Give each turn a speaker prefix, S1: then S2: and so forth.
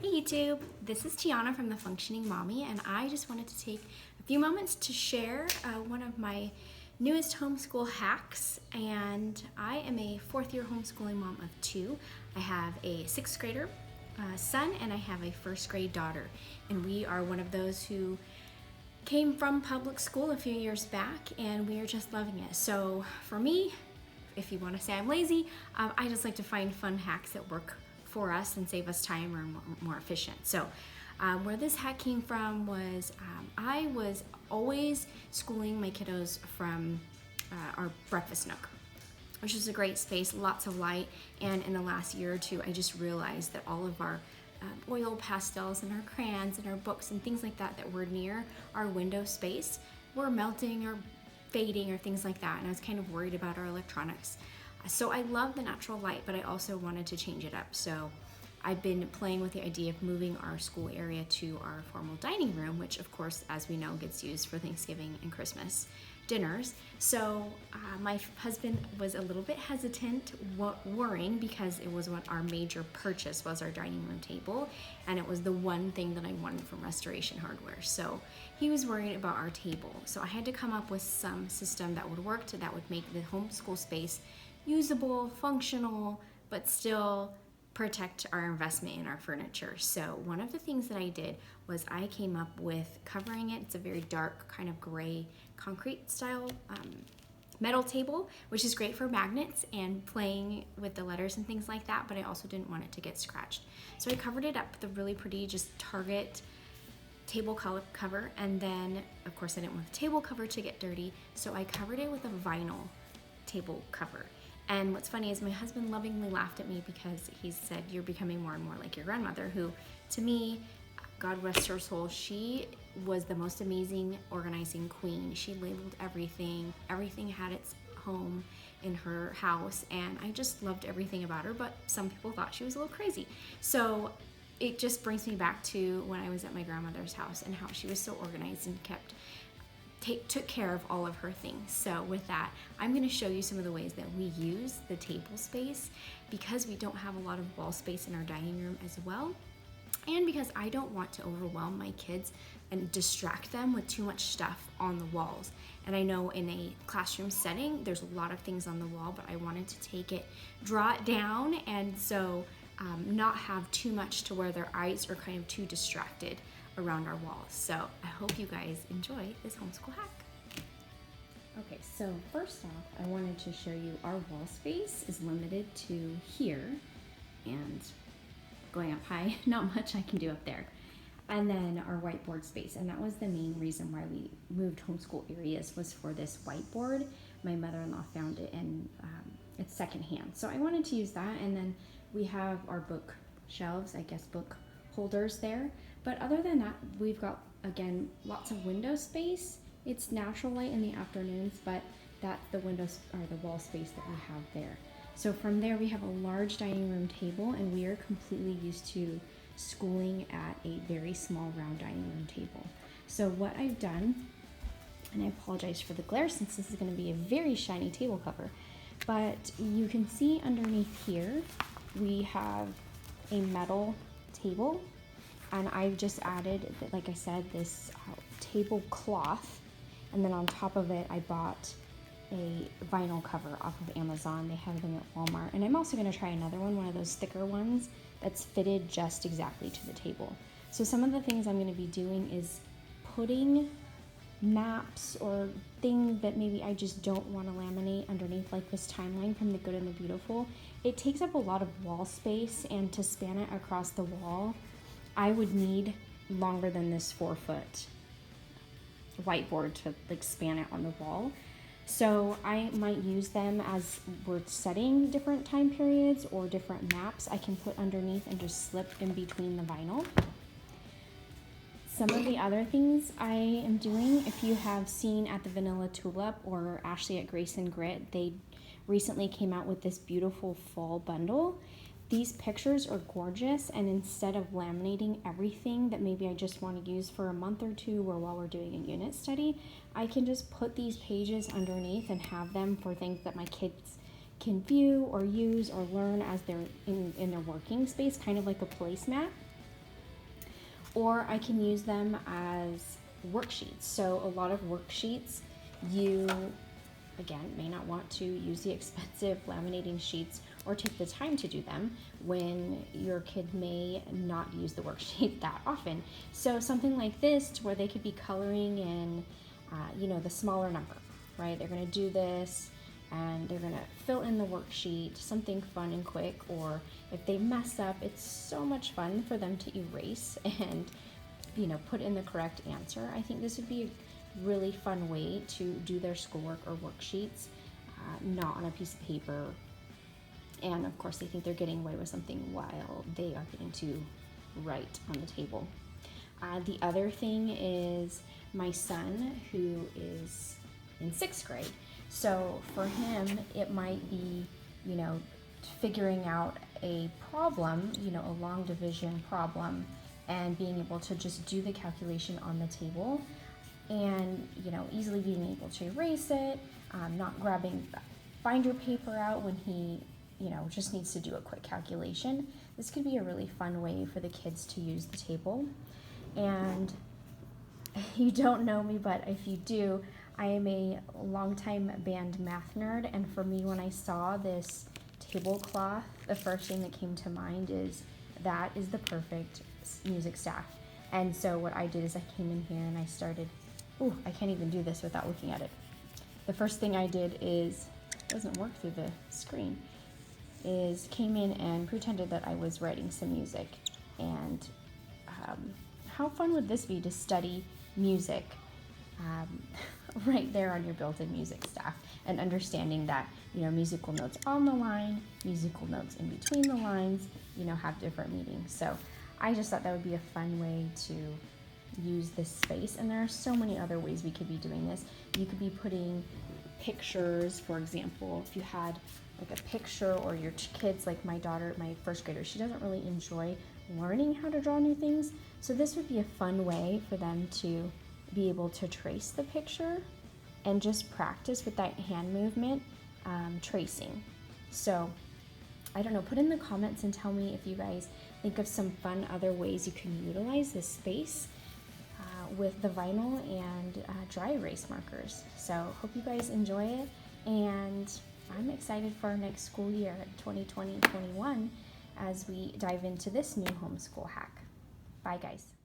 S1: Hey YouTube, this is Tiana from The Functioning Mommy, and I just wanted to take a few moments to share one of my newest homeschool hacks. And I am a fourth year homeschooling mom of two. I have a sixth grader son and I have a first grade daughter, and we are one of those who came from public school a few years back, and we are just loving it. So for me, if you want to say I'm lazy, I just like to find fun hacks that work for us and save us time or more efficient. So where this hack came from was I was always schooling my kiddos from our breakfast nook, which is a great space, lots of light. And in the last year or two, I just realized that all of our oil pastels and our crayons and our books and things like that that were near our window space were melting or fading or things like that. And I was kind of worried about our electronics. So I love the natural light, but I also wanted to change it up. So I've been playing with the idea of moving our school area to our formal dining room, which of course, as we know, gets used for Thanksgiving and Christmas dinners. So my husband was a little bit hesitant, worrying, because it was what our major purchase was, our dining room table, and it was the one thing that I wanted from Restoration Hardware. So he was worried about our table. So I had to come up with some system that would work, that would make the homeschool space usable, functional, but still protect our investment in our furniture. So one of the things that I did was I came up with covering it. It's a very dark kind of gray concrete style metal table, which is great for magnets and playing with the letters and things like that, but I also didn't want it to get scratched. So I covered it up with a really pretty just Target table cover, and then of course I didn't want the table cover to get dirty, so I covered it with a vinyl table cover. And what's funny is my husband lovingly laughed at me because he said, "You're becoming more and more like your grandmother," who, to me, God rest her soul, she was the most amazing organizing queen. She labeled everything. Everything had its home in her house, and I just loved everything about her, but some people thought she was a little crazy. So it just brings me back to when I was at my grandmother's house and how she was so organized and took care of all of her things. So with that, I'm going to show you some of the ways that we use the table space, because we don't have a lot of wall space in our dining room as well, and because I don't want to overwhelm my kids and distract them with too much stuff on the walls. And I know in a classroom setting there's a lot of things on the wall, but I wanted to draw it down, and so not have too much to where their eyes are kind of too distracted around our walls. So I hope you guys enjoy this homeschool hack. Okay, so first off, I wanted to show you our wall space is limited to here, and going up high, not much I can do up there. And then our whiteboard space, and that was the main reason why we moved homeschool areas, was for this whiteboard. My mother-in-law found it, and it's secondhand. So I wanted to use that, and then we have our book shelves, I guess book holders there. But other than that, we've got, again, lots of window space. It's natural light in the afternoons, but that's the windows or the wall space that we have there. So from there, we have a large dining room table, and we are completely used to schooling at a very small round dining room table. So what I've done, and I apologize for the glare since this is going to be a very shiny table cover, but you can see underneath here, we have a metal table. And I've just added, like I said, this tablecloth, and then on top of it, I bought a vinyl cover off of Amazon. They have them at Walmart, and I'm also going to try another one of those thicker ones that's fitted just exactly to the table. So some of the things I'm going to be doing is putting maps or things that maybe I just don't want to laminate underneath, like this timeline from The Good and the Beautiful. It takes up a lot of wall space, and to span it across the wall, I would need longer than this 4-foot whiteboard to span it on the wall. So I might use them as we're setting different time periods or different maps I can put underneath and just slip in between the vinyl. Some of the other things I am doing, if you have seen at the Vanilla Tulip or Ashley at Grace and Grit, they recently came out with this beautiful fall bundle. These pictures are gorgeous, and instead of laminating everything that maybe I just want to use for a month or two or while we're doing a unit study, I can just put these pages underneath and have them for things that my kids can view or use or learn as they're in their working space, kind of like a placemat. or I can use them as worksheets. So a lot of worksheets, you, again, may not want to use the expensive laminating sheets or take the time to do them when your kid may not use the worksheet that often. So something like this, to where they could be coloring in, the smaller number, right? They're gonna do this and they're gonna fill in the worksheet, something fun and quick, or if they mess up, it's so much fun for them to erase and, put in the correct answer. I think this would be a really fun way to do their schoolwork or worksheets, not on a piece of paper. And of course, they think they're getting away with something while they are getting to write on the table. The other thing is my son, who is in 6th grade. So for him, it might be, figuring out a problem, a long division problem, and being able to just do the calculation on the table and, easily being able to erase it, not grabbing binder paper out when he, just needs to do a quick calculation. This could be a really fun way for the kids to use the table. And you don't know me, but if you do, I am a longtime band math nerd, and for me, when I saw this tablecloth, the first thing that came to mind is that is the perfect music staff. And so what I did is I came in here and I started, I can't even do this without looking at it. The first thing I did is, it doesn't work through the screen, is came in and pretended that I was writing some music. And how fun would this be to study music right there on your built-in music staff, and understanding that, musical notes on the line, musical notes in between the lines, have different meanings. So I just thought that would be a fun way to use this space. And there are so many other ways we could be doing this. You could be putting pictures, for example, if you had like a picture, or your kids, like my daughter, my 1st grader, she doesn't really enjoy learning how to draw new things. So this would be a fun way for them to be able to trace the picture and just practice with that hand movement, tracing. So I don't know, put in the comments and tell me if you guys think of some fun other ways you can utilize this space with the vinyl and dry erase markers. So hope you guys enjoy it, and I'm excited for our next school year, 2020-21, as we dive into this new homeschool hack. Bye guys.